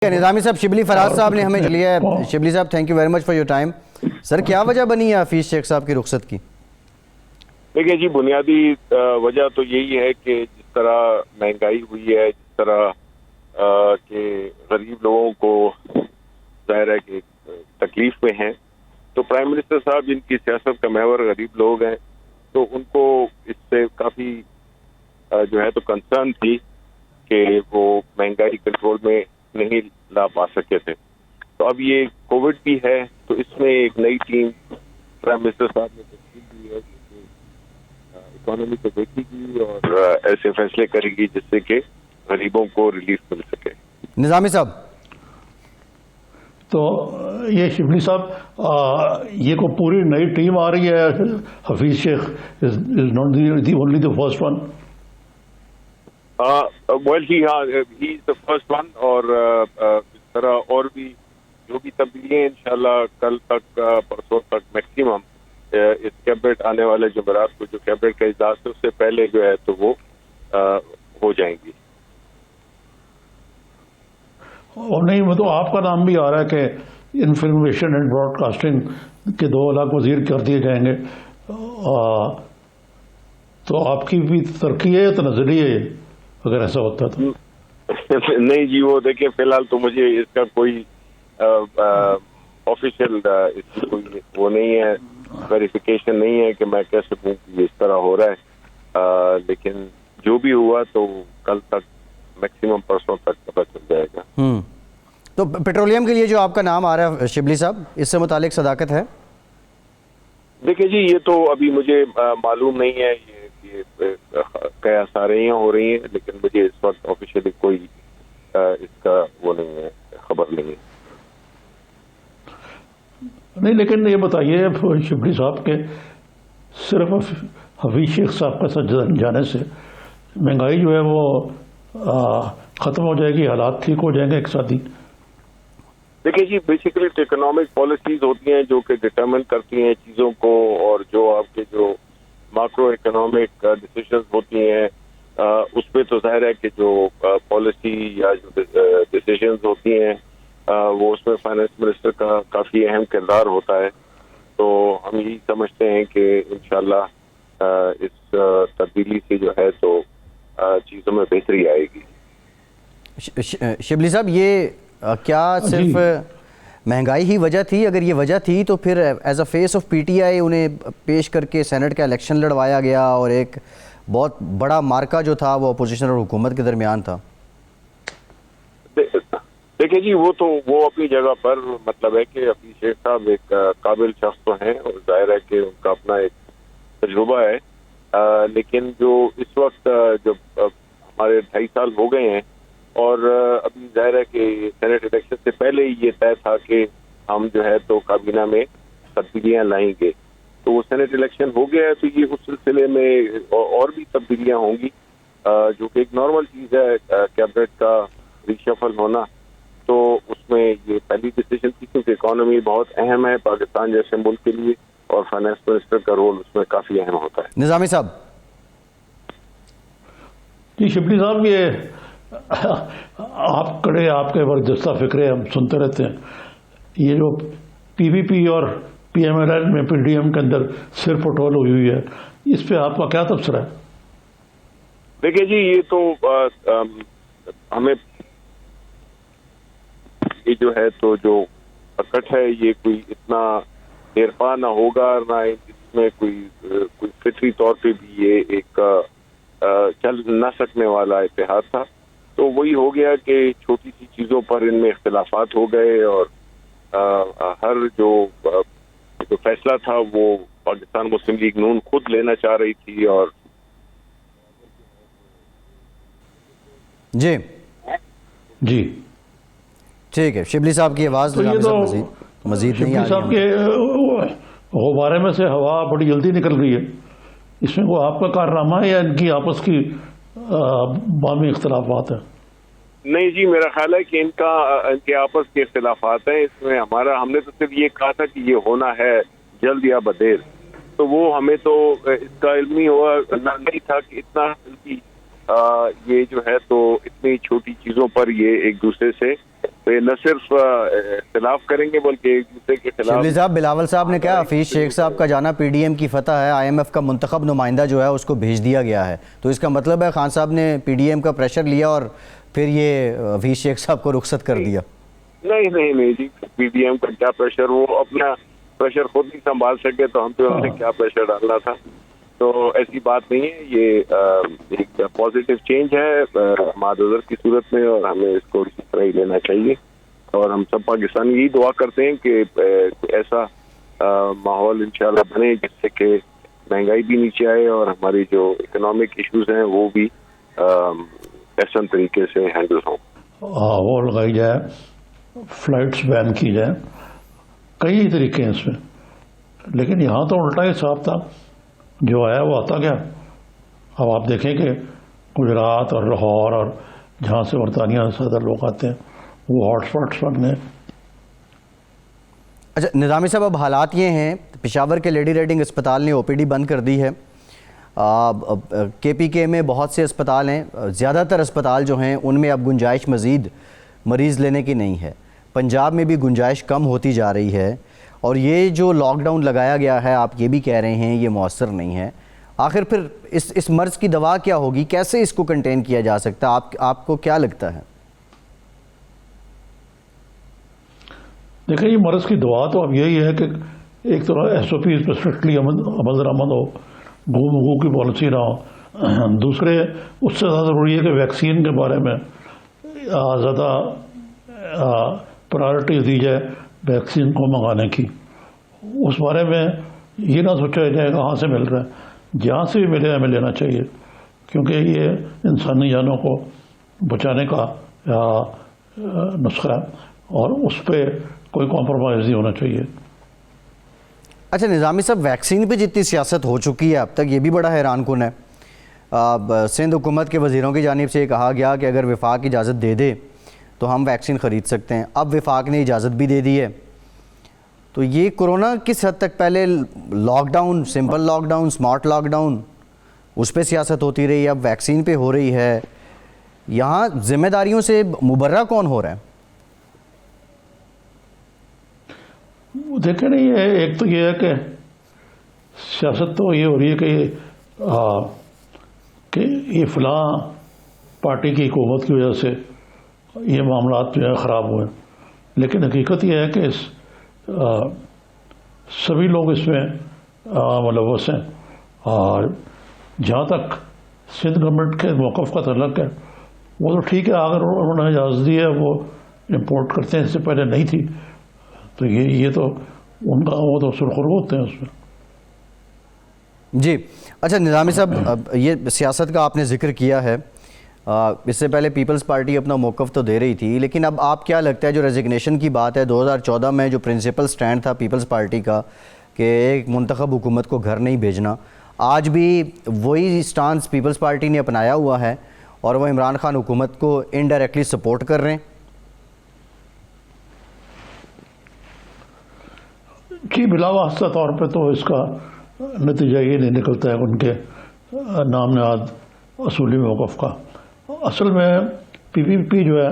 نظامی صاحب، شبلی فراز صاحب نے ہمیں لیا ہے. شبلی صاحب، thank you very much for your time. Sir, کیا وجہ بنی ہے حفیظ شیخ صاحب کی رخصت کی؟ دیکھیں جی، بنیادی وجہ تو یہی ہے کہ جس طرح مہنگائی ہوئی ہے، جس طرح کہ غریب لوگوں کو ظاہر ہے کہ تکلیف میں ہیں، تو پرائم منسٹر صاحب جن کی سیاست کا محور غریب لوگ ہیں، تو ان کو اس سے کافی جو ہے تو کنسرن تھی کہ وہ مہنگائی کنٹرول میں نہیں لا پا سکے تھے. تو اب یہ کووڈ بھی ہے، تو اس میں ایک نئی ٹیم پرائم منسٹر صاحب نے تشکیل دی ہے جو اکانومی کو دیکھے گی اور ایسے فیصلے کرے گی جس سے کہ غریبوں کو ریلیف مل سکے. نظامی صاحب، تو یہ شبلی صاحب، یہ کو پوری نئی ٹیم آ رہی ہے. Hafeez Sheikh is not the only the first one. Well he is the first one, اور اس طرح اور بھی جو بھی تبدیلیاں انشاءاللہ کل تک پرسوں تک میکسیمم اس کیبنٹ آنے والے جمعرات کو جو کیبنٹ کا اجلاس ہے اس سے پہلے جو ہے تو وہ ہو جائیں گی. اور نہیں، وہ تو آپ کا نام بھی آ رہا ہے کہ انفارمیشن اینڈ براڈ کاسٹنگ کے 2 الگ وزیر کر دیے جائیں گے. تو آپ کی بھی ترقی ہے یا تنزلی ہے اگر ایسا ہوتا تو؟ نہیں جی، وہ دیکھیں فی الحال تو مجھے اس کا کوئی آفیشیل کوئی وہ نہیں ہے، ویریفیکیشن نہیں ہے کہ میں کہہ سکوں کہ اس طرح ہو رہا ہے. لیکن جو بھی ہوا تو کل تک میکسیمم پرسوں تک پتہ چل جائے گا. تو پیٹرولیم کے لیے جو آپ کا نام آ رہا ہے شبلی صاحب، اس سے متعلق صداقت ہے؟ دیکھیں جی، یہ تو ابھی مجھے معلوم نہیں ہے، یہ کیا ساریاں ہو رہی ہیں، لیکن مجھے اس وقت آفیشیلی کوئی اس کا وہ نہیں ہے، خبر نہیں ہے. نہیں، لیکن یہ بتائیے شبلی صاحب کہ صرف حفیظ شیخ صاحب کا سچ جانے سے مہنگائی جو ہے وہ ختم ہو جائے گی، حالات ٹھیک ہو جائیں گے اقتصادی؟ دیکھیں جی، بیسیکلی اکنامک پالیسیز ہوتی ہیں جو کہ ڈٹرمن کرتی ہیں چیزوں کو، اور جو آپ کے جو ماکرو اکنامک ڈیسیژنز ہوتی ہیں اس پہ تو ظاہر ہے کہ جو پالیسی یا جو ڈیسیژنز ہوتی ہیں وہ اس میں فائنانس منسٹر کا کافی اہم کردار ہوتا ہے. تو ہم یہی سمجھتے ہیں کہ انشاءاللہ اس تبدیلی سے جو ہے تو چیزوں میں بہتری آئے گی. شبلی صاحب، یہ کیا صرف مہنگائی ہی وجہ تھی؟ اگر یہ وجہ تھی تو پھر as a face of P T I انہیں پیش کر کے سینٹ کا الیکشن لڑوایا گیا، اور ایک بہت بڑا مارکا جو تھا وہ اپوزیشن اور حکومت کے درمیان تھا. دیکھیں جی، وہ اپنی جگہ پر مطلب ہے کہ حفیظ شیخ صاحب ایک قابل شخص تو ہیں، اور ظاہر ہے کہ ان کا اپنا ایک تجربہ ہے. لیکن جو اس وقت جب ہمارے 2.5 سال ہو گئے ہیں، اور ابھی ظاہر ہے کہ سینٹ الیکشن سے پہلے ہی یہ طے تھا کہ ہم جو ہے تو کابینہ میں تبدیلیاں لائیں گے. تو وہ سینٹ الیکشن ہو گیا ہے، تو یہ اس سلسلے میں اور بھی تبدیلیاں ہوں گی، جو کہ ایک نارمل چیز ہے کیبنٹ کا ریشفل ہونا. تو اس میں یہ پہلی ڈیسیژن تھی، کیونکہ اکانومی بہت اہم ہے پاکستان جیسے ملک کے لیے، اور فائنانس منسٹر کا رول اس میں کافی اہم ہوتا ہے. نظامی صاحب. جی شبلی صاحب، یہ آپ کڑے، آپ کے برجستہ فکرے ہم سنتے رہتے ہیں. یہ جو پی وی پی اور پی ایم ایل این میں پی ڈی ایم کے اندر سر پٹول ہوئی ہے، اس پہ آپ کا کیا تبصرہ ہے؟ دیکھیں جی، یہ تو ہمیں یہ جو ہے تو جو اکٹ ہے یہ کوئی اتنا دیر پا نہ ہوگا، نہ اس میں کوئی فطری طور پہ بھی یہ ایک چل نہ سکنے والا اتحاد تھا. تو وہی ہو گیا کہ چھوٹی سی چیزوں پر ان میں اختلافات ہو گئے، اور ہر جو فیصلہ تھا وہ پاکستان مسلم لیگ نون خود لینا چاہ رہی تھی. اور جی ٹھیک ہے، شبلی صاحب کی آواز مزید نہیں آ رہی. صاحب کے غبارے میں سے ہوا بڑی جلدی نکل رہی ہے، اس میں وہ آپ کا کارنامہ ہے یا ان کی آپس کی باہمی اختلافات ہیں؟ نہیں جی، میرا خیال ہے کہ ان کے آپس کے اختلافات ہیں. اس میں ہم نے تو صرف یہ کہا تھا کہ یہ ہونا ہے جلد یا بدیر. تو وہ ہمیں تو اس کا علم نہیں تھا کہ اتنا یہ جو ہے تو اتنی چھوٹی چیزوں پر یہ ایک دوسرے سے تو یہ نہ صرف اختلاف کریں گے بلکہ ایک دوسرے کے خلاف. شبلی صاحب، بلاول صاحب نے کہا حفیظ شیخ صاحب کا جانا پی ڈی ایم کی فتح ہے، IMF کا منتخب نمائندہ جو ہے اس کو بھیج دیا گیا ہے، تو اس کا مطلب ہے خان صاحب نے پی ڈی ایم کا پریشر لیا اور پھر یہ حفیظ شیخ صاحب کو رخصت کر دیا. نہیں جی، پی ڈی ایم کا کیا پریشر، وہ اپنا پریشر خود نہیں سنبھال سکے تو ہم پہ ان سے کیا پریشر ڈالنا تھا. تو ایسی بات نہیں ہے، یہ ایک پازیٹیو چینج ہے مادر کی صورت میں، اور ہمیں اس کو اسی طرح ہی لینا چاہیے. اور ہم سب پاکستانی یہی دعا کرتے ہیں کہ ایسا ماحول انشاءاللہ بنے جس سے کہ مہنگائی بھی نیچے آئے اور ہماری جو اکنامک ایشوز ہیں وہ بھی احسن طریقے سے ہینڈل ہوں. وہ لگائی جائے، فلائٹس بین کی جائے، کئی طریقے ہیں اس میں. لیکن یہاں تو الٹا ہی صاف تھا، جو آیا وہ آتا گیا. اب آپ دیکھیں کہ گجرات اور لاہور اور جہاں سے برطانیہ سے زیادہ لوگ آتے ہیں وہ ہاٹ اسپاٹس بن گئے. اچھا نظامی صاحب، اب حالات یہ ہیں، پشاور کے لیڈی ریڈنگ اسپتال نے OPD بند کر دی ہے. KPK میں بہت سے اسپتال ہیں، زیادہ تر اسپتال جو ہیں ان میں اب گنجائش مزید مریض لینے کی نہیں ہے. پنجاب میں بھی گنجائش کم ہوتی جا رہی ہے، اور یہ جو لاک ڈاؤن لگایا گیا ہے آپ یہ بھی کہہ رہے ہیں یہ مؤثر نہیں ہے. آخر پھر اس مرض کی دوا کیا ہوگی؟ کیسے اس کو کنٹین کیا جا سکتا ہے؟ آپ کو کیا لگتا ہے؟ دیکھیں یہ مرض کی دوا تو اب یہی ہے کہ ایک تو SOPs پہ اسٹرکٹلی عمل درآمد ہو، گو کی پالیسی نہ ہو. دوسرے اس سے زیادہ ضروری ہے کہ ویکسین کے بارے میں زیادہ پرائرٹی دی جائے ویکسین کو منگانے کی. اس بارے میں یہ نہ سوچا جائے کہاں سے مل رہا ہے، جہاں سے بھی ملے ہمیں لینا چاہیے، کیونکہ یہ انسانی جانوں کو بچانے کا نسخہ ہے اور اس پہ کوئی کمپرومائز نہیں ہونا چاہیے. اچھا نظامی صاحب، ویکسین پہ جتنی سیاست ہو چکی ہے اب تک، یہ بھی بڑا حیران کن ہے. سندھ حکومت کے وزیروں کی جانب سے یہ کہا گیا کہ اگر وفاق اجازت دے دے تو ہم ویکسین خرید سکتے ہیں. اب وفاق نے اجازت بھی دے دی ہے، تو یہ کورونا کس حد تک، پہلے lockdown, simple lockdown, smart lockdown, اس پہ سیاست ہوتی رہی، اب ویکسین پہ ہو رہی ہے. یہاں ذمہ داریوں سے مبرہ کون ہو رہا ہے؟ دیکھیں نہیں، ایک تو یہ ہے کہ سیاست تو یہ ہو رہی ہے کہ یہ فلاں پارٹی کی حکومت کی وجہ سے یہ معاملات جو ہے خراب ہوئے. لیکن حقیقت یہ ہے کہ سبھی لوگ اس میں ملوث ہیں. اور جہاں تک سندھ گورنمنٹ کے موقف کا تعلق ہے، وہ تو ٹھیک ہے، اگر انہوں نے اجازت دی ہے وہ امپورٹ کرتے ہیں، اس سے پہلے نہیں تھی، تو یہ تو ان کا وہ تو سرخرو ہوتے ہیں اس میں. جی اچھا نظامی صاحب، یہ سیاست کا آپ نے ذکر کیا ہے، اس سے پہلے پیپلز پارٹی اپنا موقف تو دے رہی تھی، لیکن اب آپ کیا لگتا ہے جو ریزگنیشن کی بات ہے 2014 میں جو پرنسپل سٹینڈ تھا پیپلز پارٹی کا کہ ایک منتخب حکومت کو گھر نہیں بھیجنا، آج بھی وہی سٹانس پیپلز پارٹی نے اپنایا ہوا ہے اور وہ عمران خان حکومت کو انڈائریکٹلی سپورٹ کر رہے ہیں؟ جی بلا واسطہ طور پہ تو اس کا نتیجہ یہ نہیں نکلتا ہے ان کے نام نہاد اصولی موقف کا. اصل میں PPP جو ہے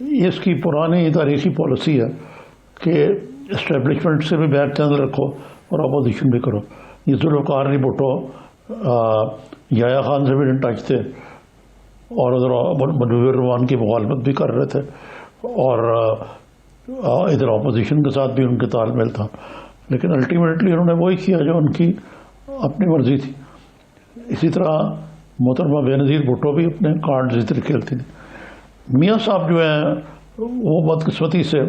یہ اس کی پرانی تاریخی پالیسی ہے کہ اسٹیبلشمنٹ سے بھی بیک چینل رکھو اور اپوزیشن بھی کرو. یہ ذوالفقار علی بھٹو یحییٰ خان سے بھی ان ٹچ تھے اور ادھر منویر الرحمان کی مخالفت بھی کر رہے تھے اور ادھر اپوزیشن کے ساتھ بھی ان کے تال میل تھا. لیکن الٹیمیٹلی انہوں نے وہی کیا جو ان کی اپنی مرضی تھی. اسی طرح محترمہ بے نظیر بھٹو بھی اپنے کارڈ اسی طرح کھیلتی تھی. میاں صاحب جو ہیں وہ بدقسمتی سے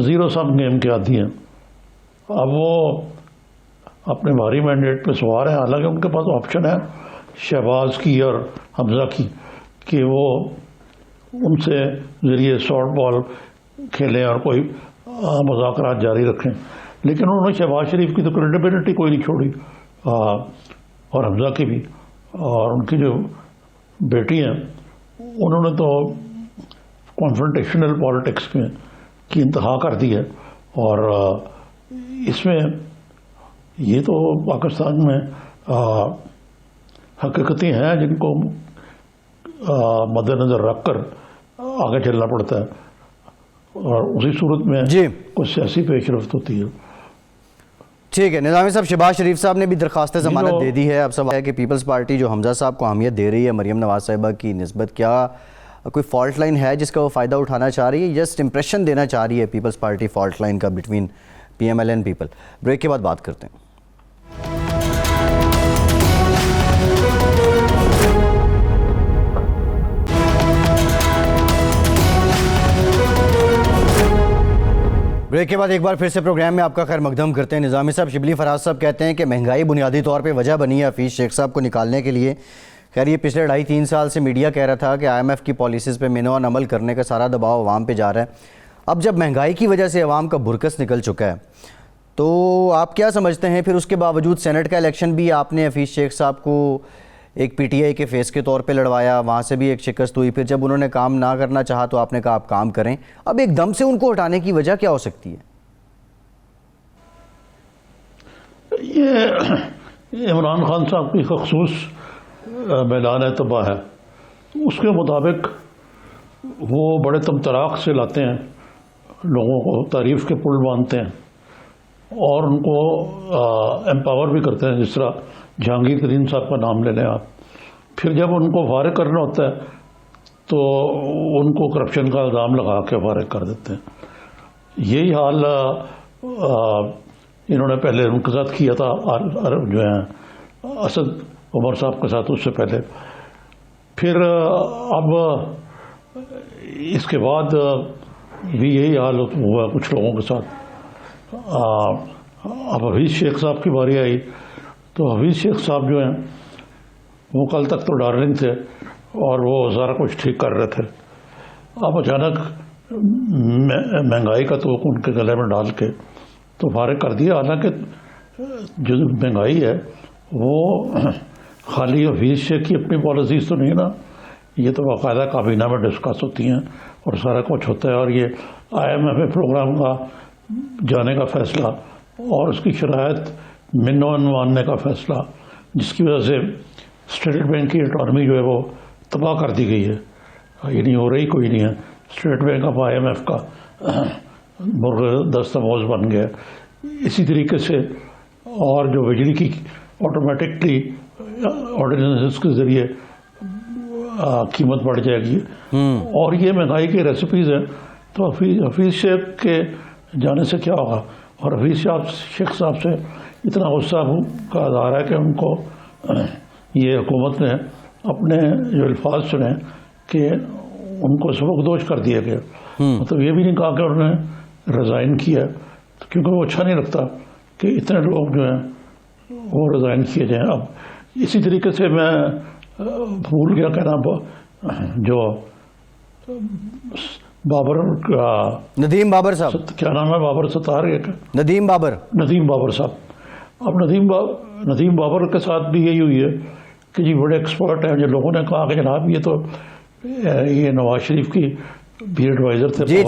زیرو سم گیم کے عادی ہیں. اب وہ اپنے بھاری مینڈیٹ پہ سوار ہیں، حالانکہ ان کے پاس آپشن ہے شہباز کی اور حمزہ کی کہ وہ ان سے ذریعے شارٹ بال کھیلیں اور کوئی مذاکرات جاری رکھیں. لیکن انہوں نے شہباز شریف کی تو کریڈیبلٹی کوئی نہیں چھوڑی اور حمزہ کی بھی، اور ان کی جو بیٹی ہیں انہوں نے تو کانفرنٹیشنل پالیٹکس میں کی انتہا کر دی ہے. اور اس میں یہ تو پاکستان میں حقیقتیں ہیں جن کو مد نظر رکھ کر آگے چلنا پڑتا ہے. اور اسی صورت میں جی کوئی سیاسی پیش رفت ہوتی ہے. ٹھیک ہے. نظامی صاحب، شہباز شریف صاحب نے بھی درخواست ضمانت دے دی ہے. اب سوال ہے کہ پیپلز پارٹی جو حمزہ صاحب کو اہمیت دے رہی ہے مریم نواز صاحبہ کی نسبت، کیا کوئی فالٹ لائن ہے جس کا وہ فائدہ اٹھانا چاہ رہی ہے؟ جسٹ امپریشن دینا چاہ رہی ہے پیپلز پارٹی فالٹ لائن کا between P M L and people? Break کے بعد بات کرتے ہیں. بریک کے بعد ایک بار پھر سے پروگرام میں آپ کا خیر مقدم کرتے ہیں. نظامی صاحب، شبلی فراز صاحب کہتے ہیں کہ مہنگائی بنیادی طور پہ وجہ بنی ہے حفیظ شیخ صاحب کو نکالنے کے لیے. خیر یہ پچھلے 2.5-3 سال سے میڈیا کہہ رہا تھا کہ آئی ایم ایف کی پالیسیز پہ مینوان عمل کرنے کا سارا دباؤ عوام پہ جا رہا ہے. اب جب مہنگائی کی وجہ سے عوام کا برکس نکل چکا ہے تو آپ کیا سمجھتے ہیں پھر اس کے باوجود سینٹ کا الیکشن بھی آپ نے حفیظ شیخ صاحب کو ایک پی ٹی آئی کے فیس کے طور پہ لڑوایا، وہاں سے بھی ایک شکست ہوئی. پھر جب انہوں نے کام نہ کرنا چاہا تو آپ نے کہا آپ کام کریں. اب ایک دم سے ان کو ہٹانے کی وجہ کیا ہو سکتی ہے؟ یہ عمران خان صاحب کی خصوص میدان اعتبار ہے. اس کے مطابق وہ بڑے تمطراق سے لاتے ہیں، لوگوں کو تعریف کے پل باندھتے ہیں اور ان کو امپاور بھی کرتے ہیں. جس طرح جہانگیر ترین صاحب کا نام لے لیں آپ. پھر جب ان کو فارغ کرنا ہوتا ہے تو ان کو کرپشن کا الزام لگا کے فارغ کر دیتے ہیں. یہی حال انہوں نے پہلے ان کے ساتھ کیا تھا، جو ہیں اسد عمر صاحب کے ساتھ اس سے پہلے. پھر اب اس کے بعد بھی یہی حال ہوا کچھ لوگوں کے ساتھ. اب حفیظ شیخ صاحب کی باری آئی تو حفیظ شیخ صاحب جو ہیں وہ کل تک تو ڈارلنگ تھے اور وہ سارا کچھ ٹھیک کر رہے تھے. اب اچانک مہنگائی کا توق ان کے گلے میں ڈال کے تو فارغ کر دیا. حالانکہ جو مہنگائی ہے وہ خالی حفیظ شیخ کی اپنی پالیسیز تو نہیں نا، یہ تو باقاعدہ کابینہ میں ڈسکس ہوتی ہیں اور سارا کچھ ہوتا ہے. اور یہ آئی ایم ایف پروگرام کا جانے کا فیصلہ اور اس کی شرائط منوان ماننے کا فیصلہ، جس کی وجہ سے اسٹیٹ بینک کی اکانومی جو ہے وہ تباہ کر دی گئی ہے. یہ نہیں ہو رہی، کوئی نہیں ہے. State Bank of I M F کا مرغ دست موز بن گیا. اسی طریقے سے اور جو بجلی کی آٹومیٹکلی آرڈیننس کے ذریعے قیمت بڑھ جائے گی اور یہ مہنگائی کی ریسیپیز ہیں. تو حفیظ شیخ کے جانے سے کیا ہوگا؟ اور حفیظ شیخ صاحب سے اتنا غصہ کا اظہار ہے کہ ان کو یہ حکومت نے اپنے جو الفاظ چنے کہ ان کو سبکدوش کر دیا گیا. مطلب یہ بھی نہیں کہا کہ انہوں نے ریزائن کیا، کیونکہ وہ اچھا نہیں لگتا کہ اتنے لوگ جو ہیں وہ ریزائن کیے جائیں. اب اسی طریقے سے میں بھول گیا کہنا، جو بابر کا ندیم بابر صاحب، کیا نام ہے؟ بابر ستار، ندیم بابر صاحب. اب ندیم بابر کے ساتھ بھی یہی ہوئی ہے کہ جی بڑے ایکسپرٹ ہیں. جو لوگوں نے کہا کہ جناب یہ تو یہ نواز شریف کی بھی ایڈوائزر تھے. جی